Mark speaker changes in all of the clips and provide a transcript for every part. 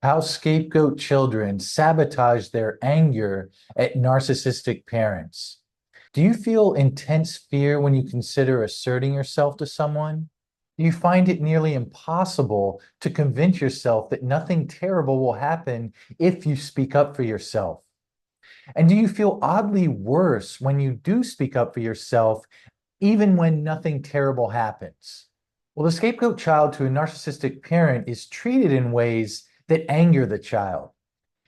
Speaker 1: How scapegoat children sabotage their anger at narcissistic parents. Do you feel intense fear when you consider asserting yourself to someone? Do you find it nearly impossible to convince yourself that nothing terrible will happen if you speak up for yourself? And do you feel oddly worse when you do speak up for yourself, even when nothing terrible happens? Well, the scapegoat child to a narcissistic parent is treated in ways that anger the child.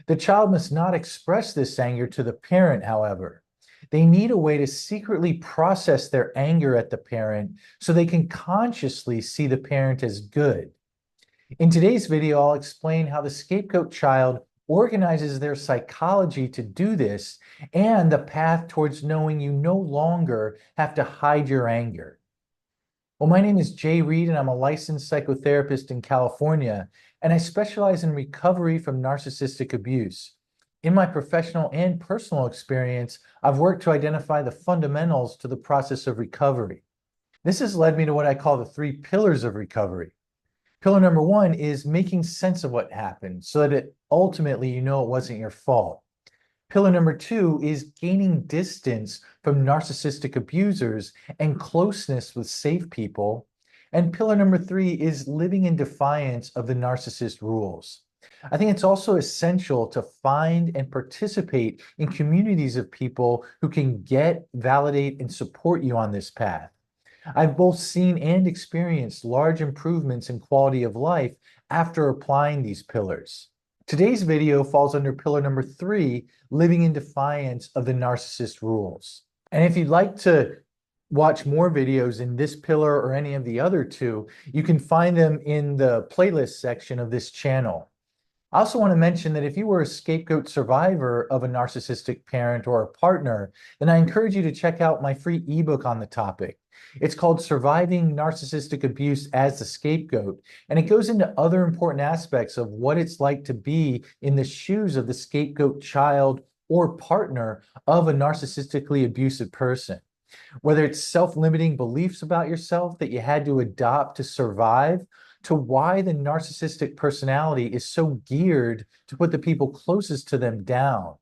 Speaker 1: The child must not express this anger to the parent, however. They need a way to secretly process their anger at the parent so they can consciously see the parent as good. In today's video, I'll explain how the scapegoat child organizes their psychology to do this and the path towards knowing you no longer have to hide your anger. Well, my name is Jay Reed, and I'm a licensed psychotherapist in California, and I specialize in recovery from narcissistic abuse. In my professional and personal experience, I've worked to identify the fundamentals to the process of recovery. This has led me to what I call the 3 pillars of recovery. Pillar number 1 is making sense of what happened so that ultimately you know it wasn't your fault. Pillar number 2 is gaining distance from narcissistic abusers and closeness with safe people. And pillar number 3 is living in defiance of the narcissist rules. I think it's also essential to find and participate in communities of people who can get, validate, and support you on this path. I've both seen and experienced large improvements in quality of life after applying these pillars. Today's video falls under pillar number 3, living in defiance of the narcissist rules. And if you'd like to watch more videos in this pillar or any of the other 2, you can find them in the playlist section of this channel. I also want to mention that if you were a scapegoat survivor of a narcissistic parent or a partner, then I encourage you to check out my free ebook on the topic. It's called Surviving Narcissistic Abuse as the Scapegoat, and it goes into other important aspects of what it's like to be in the shoes of the scapegoat child or partner of a narcissistically abusive person. Whether it's self-limiting beliefs about yourself that you had to adopt to survive, to why the narcissistic personality is so geared to put the people closest to them down.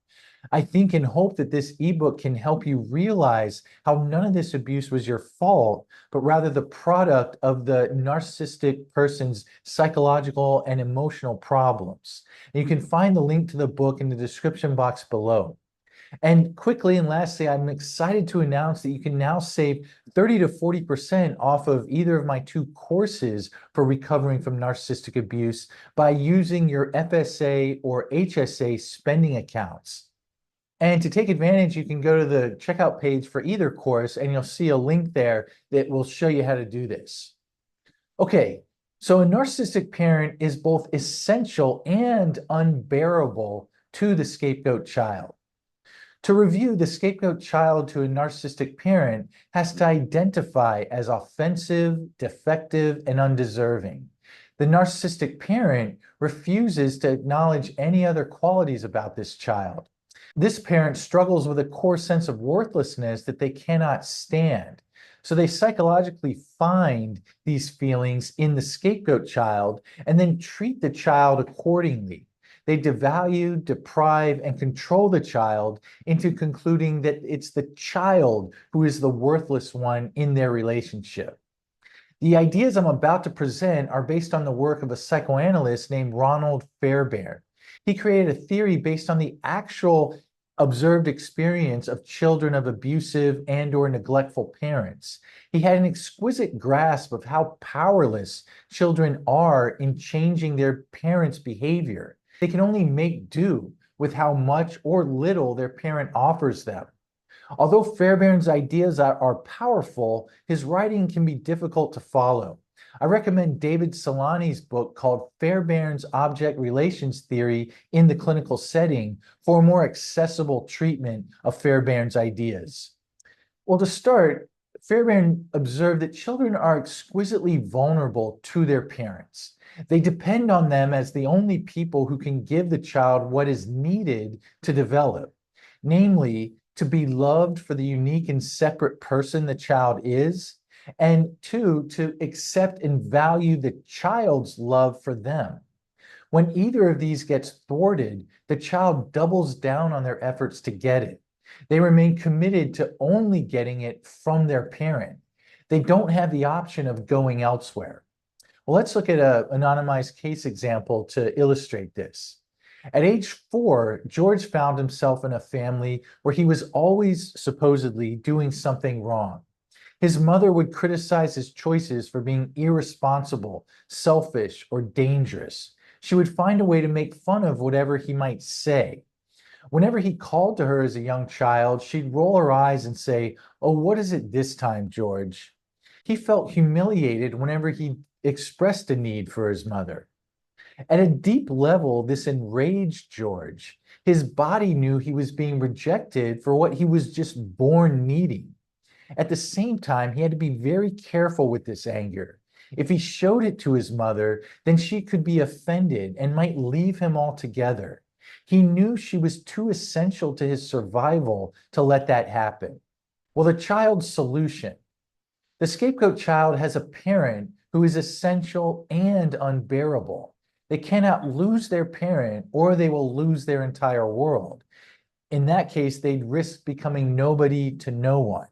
Speaker 1: I think and hope that this ebook can help you realize how none of this abuse was your fault, but rather the product of the narcissistic person's psychological and emotional problems. And you can find the link to the book in the description box below. And quickly and lastly, I'm excited to announce that you can now save 30 to 40% off of either of my 2 courses for recovering from narcissistic abuse by using your FSA or HSA spending accounts. And to take advantage, you can go to the checkout page for either course, and you'll see a link there that will show you how to do this. Okay, so a narcissistic parent is both essential and unbearable to the scapegoat child. To review, the scapegoat child to a narcissistic parent has to identify as offensive, defective, and undeserving. The narcissistic parent refuses to acknowledge any other qualities about this child. This parent struggles with a core sense of worthlessness that they cannot stand. So they psychologically find these feelings in the scapegoat child and then treat the child accordingly. They devalue, deprive, and control the child into concluding that it's the child who is the worthless one in their relationship. The ideas I'm about to present are based on the work of a psychoanalyst named Ronald Fairbairn. He created a theory based on the actual observed experience of children of abusive and/or neglectful parents. He had an exquisite grasp of how powerless children are in changing their parents' behavior. They can only make do with how much or little their parent offers them. Although Fairbairn's ideas are powerful, his writing can be difficult to follow. I recommend David Solani's book called Fairbairn's Object Relations Theory in the Clinical Setting for a more accessible treatment of Fairbairn's ideas. Well, to start, Fairbairn observed that children are exquisitely vulnerable to their parents. They depend on them as the only people who can give the child what is needed to develop, namely, to be loved for the unique and separate person the child is, and 2, to accept and value the child's love for them. When either of these gets thwarted, the child doubles down on their efforts to get it. They remain committed to only getting it from their parent. They don't have the option of going elsewhere. Well, let's look at an anonymized case example to illustrate this. At age 4, George found himself in a family where he was always supposedly doing something wrong. His mother would criticize his choices for being irresponsible, selfish, or dangerous. She would find a way to make fun of whatever he might say. Whenever he called to her as a young child, she'd roll her eyes and say, "Oh, what is it this time, George?" He felt humiliated whenever he expressed a need for his mother. At a deep level, this enraged George. His body knew he was being rejected for what he was just born needing. At the same time, he had to be very careful with this anger. If he showed it to his mother, then she could be offended and might leave him altogether. He knew she was too essential to his survival to let that happen. Well, the child's solution. The scapegoat child has a parent who is essential and unbearable. They cannot lose their parent or they will lose their entire world. In that case, they'd risk becoming nobody to no one.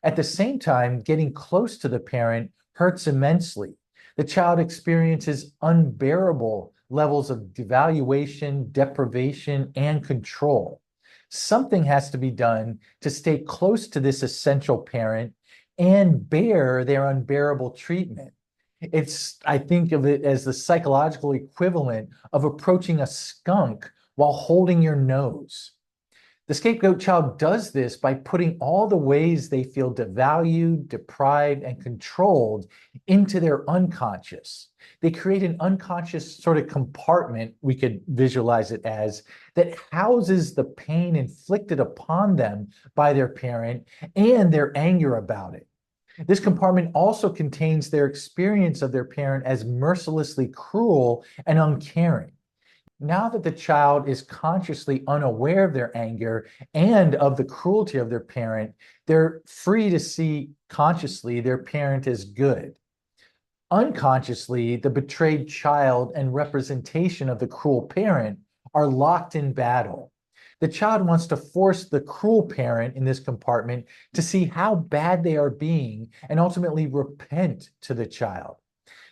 Speaker 1: At the same time, getting close to the parent hurts immensely. The child experiences unbearable levels of devaluation, deprivation, and control. Something has to be done to stay close to this essential parent and bear their unbearable treatment. I think of it as the psychological equivalent of approaching a skunk while holding your nose. The scapegoat child does this by putting all the ways they feel devalued, deprived, and controlled into their unconscious. They create an unconscious sort of compartment, we could visualize it as, that houses the pain inflicted upon them by their parent and their anger about it. This compartment also contains their experience of their parent as mercilessly cruel and uncaring. Now that the child is consciously unaware of their anger and of the cruelty of their parent, they're free to see consciously their parent as good. Unconsciously, the betrayed child and representation of the cruel parent are locked in battle. The child wants to force the cruel parent in this compartment to see how bad they are being and ultimately repent to the child.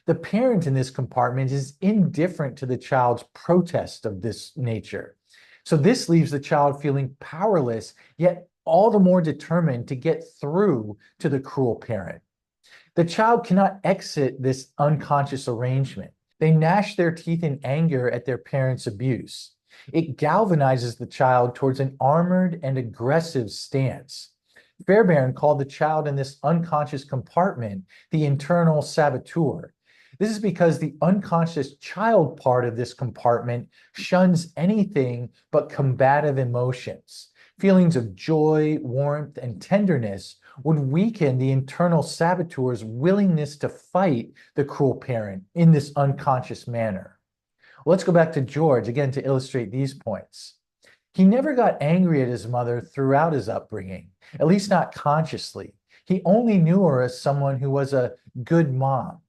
Speaker 1: The parent in this compartment is indifferent to the child's protest of this nature. So this leaves the child feeling powerless, yet all the more determined to get through to the cruel parent. The child cannot exit this unconscious arrangement. They gnash their teeth in anger at their parent's abuse. It galvanizes the child towards an armored and aggressive stance. Fairbairn called the child in this unconscious compartment the internal saboteur. This is because the unconscious child part of this compartment shuns anything but combative emotions. Feelings of joy, warmth, and tenderness would weaken the internal saboteur's willingness to fight the cruel parent in this unconscious manner. Well, let's go back to George again to illustrate these points. He never got angry at his mother throughout his upbringing, at least not consciously. He only knew her as someone who was a good mom.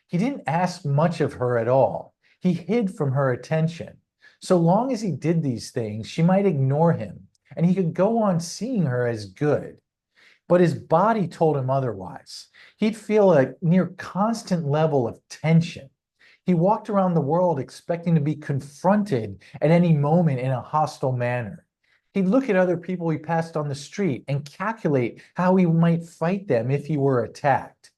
Speaker 1: He didn't ask much of her at all. He hid from her attention. So long as he did these things, she might ignore him, and he could go on seeing her as good. But his body told him otherwise. He'd feel a near constant level of tension. He walked around the world expecting to be confronted at any moment in a hostile manner. He'd look at other people he passed on the street and calculate how he might fight them if he were attacked.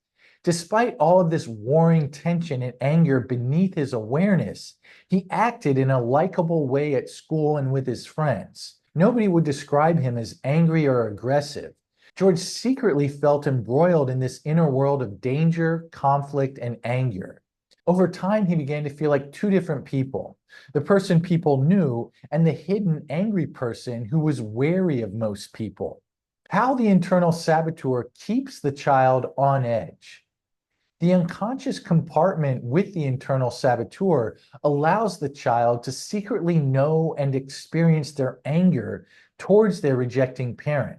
Speaker 1: Despite all of this warring tension and anger beneath his awareness, he acted in a likable way at school and with his friends. Nobody would describe him as angry or aggressive. George secretly felt embroiled in this inner world of danger, conflict, and anger. Over time, he began to feel like two different people, the person people knew and the hidden angry person who was wary of most people. How the internal saboteur keeps the child on edge. The unconscious compartment with the internal saboteur allows the child to secretly know and experience their anger towards their rejecting parent.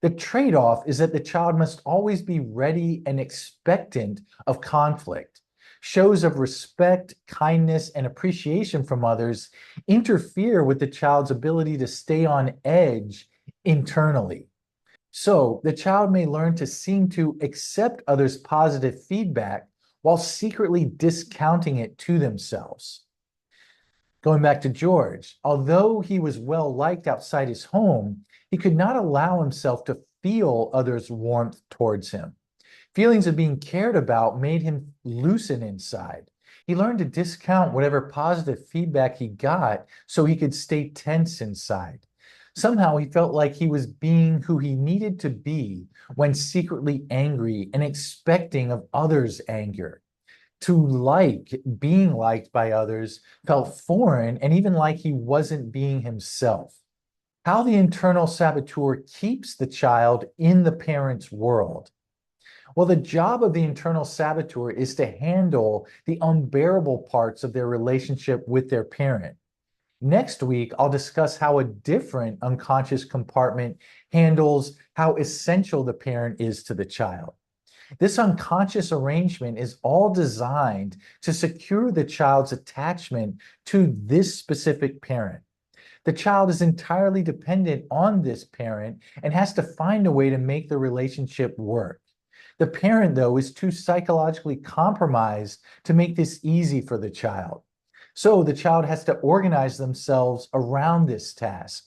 Speaker 1: The trade-off is that the child must always be ready and expectant of conflict. Shows of respect, kindness, and appreciation from others interfere with the child's ability to stay on edge internally. So the child may learn to seem to accept others' positive feedback while secretly discounting it to themselves. Going back to George, although he was well liked outside his home, he could not allow himself to feel others' warmth towards him. Feelings of being cared about made him loosen inside. He learned to discount whatever positive feedback he got so he could stay tense inside. Somehow he felt like he was being who he needed to be when secretly angry and expecting of others' anger. Being liked by others felt foreign and even like he wasn't being himself. How the internal saboteur keeps the child in the parent's world. Well, the job of the internal saboteur is to handle the unbearable parts of their relationship with their parent. Next week, I'll discuss how a different unconscious compartment handles how essential the parent is to the child. This unconscious arrangement is all designed to secure the child's attachment to this specific parent. The child is entirely dependent on this parent and has to find a way to make the relationship work. The parent, though, is too psychologically compromised to make this easy for the child. So the child has to organize themselves around this task.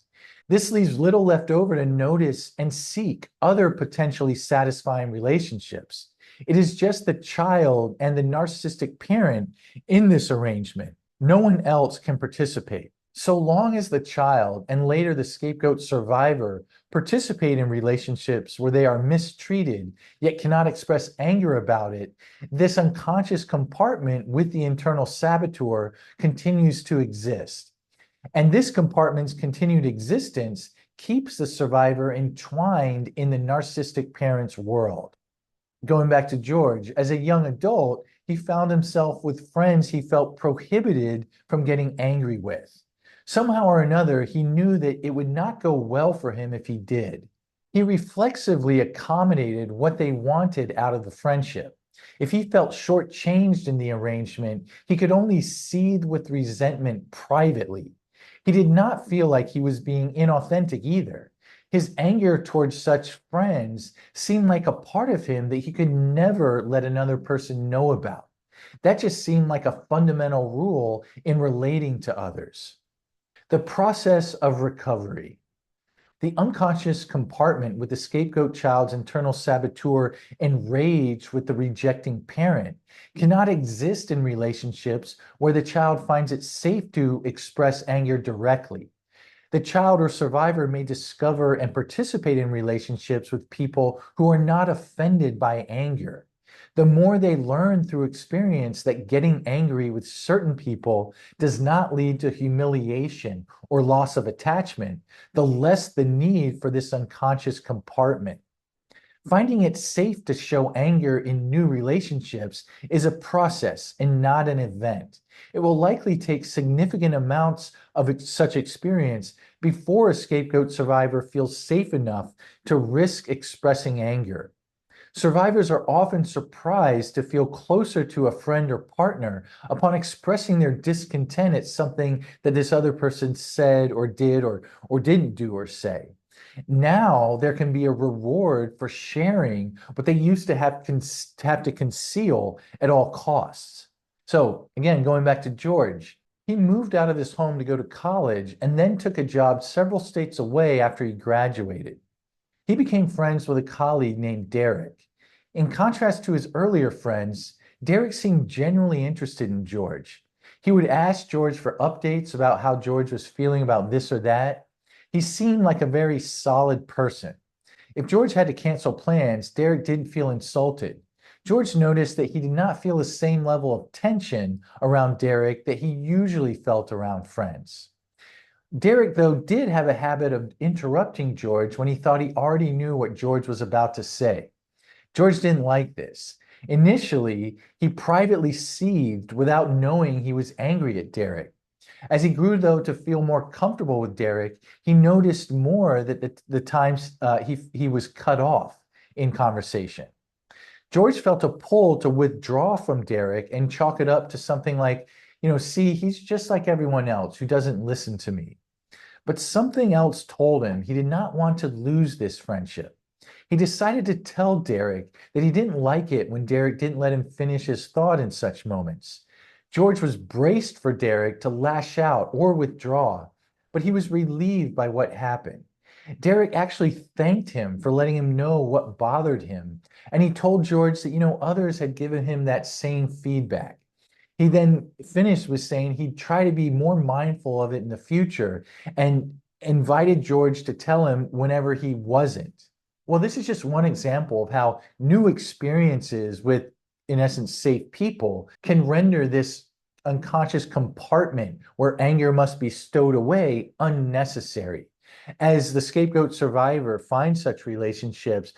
Speaker 1: This leaves little left over to notice and seek other potentially satisfying relationships. It is just the child and the narcissistic parent in this arrangement. No one else can participate. So long as the child and later the scapegoat survivor participate in relationships where they are mistreated yet cannot express anger about it, this unconscious compartment with the internal saboteur continues to exist. And this compartment's continued existence keeps the survivor entwined in the narcissistic parent's world. Going back to George, as a young adult, he found himself with friends he felt prohibited from getting angry with. Somehow or another, he knew that it would not go well for him if he did. He reflexively accommodated what they wanted out of the friendship. If he felt shortchanged in the arrangement, he could only seethe with resentment privately. He did not feel like he was being inauthentic either. His anger towards such friends seemed like a part of him that he could never let another person know about. That just seemed like a fundamental rule in relating to others. The process of recovery. The unconscious compartment with the scapegoat child's internal saboteur enraged with the rejecting parent cannot exist in relationships where the child finds it safe to express anger directly. The child or survivor may discover and participate in relationships with people who are not offended by anger. The more they learn through experience that getting angry with certain people does not lead to humiliation or loss of attachment, the less the need for this unconscious compartment. Finding it safe to show anger in new relationships is a process and not an event. It will likely take significant amounts of such experience before a scapegoat survivor feels safe enough to risk expressing anger. Survivors are often surprised to feel closer to a friend or partner upon expressing their discontent at something that this other person said or did or didn't do or say. Now there can be a reward for sharing what they used to have to conceal at all costs. So again, going back to George, he moved out of his home to go to college and then took a job several states away after he graduated. He became friends with a colleague named Derek. In contrast to his earlier friends, Derek seemed genuinely interested in George. He would ask George for updates about how George was feeling about this or that. He seemed like a very solid person. If George had to cancel plans, Derek didn't feel insulted. George noticed that he did not feel the same level of tension around Derek that he usually felt around friends. Derek, though, did have a habit of interrupting George when he thought he already knew what George was about to say. George didn't like this. Initially, he privately seethed without knowing he was angry at Derek. As he grew, though, to feel more comfortable with Derek, he noticed more that the times he was cut off in conversation. George felt a pull to withdraw from Derek and chalk it up to something like, see, he's just like everyone else who doesn't listen to me. But something else told him he did not want to lose this friendship. He decided to tell Derek that he didn't like it when Derek didn't let him finish his thought in such moments. George was braced for Derek to lash out or withdraw, but he was relieved by what happened. Derek actually thanked him for letting him know what bothered him, and he told George that, others had given him that same feedback. He then finished with saying he'd try to be more mindful of it in the future and invited George to tell him whenever he wasn't. Well, this is just one example of how new experiences with, in essence, safe people can render this unconscious compartment where anger must be stowed away unnecessary. As the scapegoat survivor finds such relationships,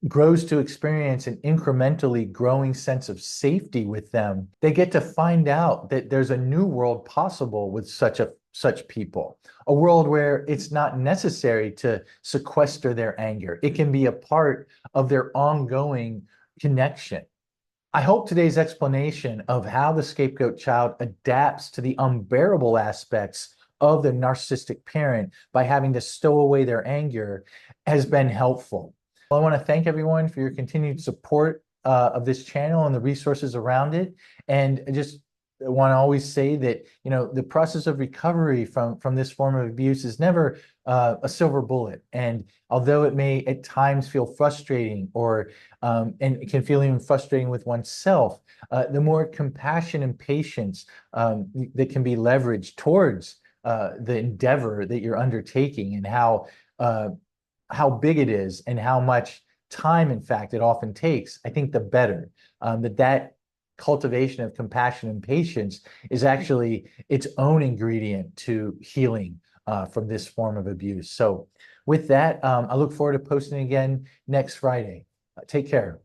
Speaker 1: grows to experience an incrementally growing sense of safety with them, they get to find out that there's a new world possible with such people, a world where it's not necessary to sequester their anger. It can be a part of their ongoing connection. I hope today's explanation of how the scapegoat child adapts to the unbearable aspects of the narcissistic parent by having to stow away their anger has been helpful. Well, I want to thank everyone for your continued support of this channel and the resources around it. And I just want to always say that, the process of recovery from this form of abuse is never a silver bullet. And although it may at times feel frustrating and it can feel even frustrating with oneself, the more compassion and patience that can be leveraged towards the endeavor that you're undertaking, and how big it is and how much time, in fact, it often takes, I think the better. That cultivation of compassion and patience is actually its own ingredient to healing from this form of abuse. So with that, I look forward to posting again next Friday. Take care.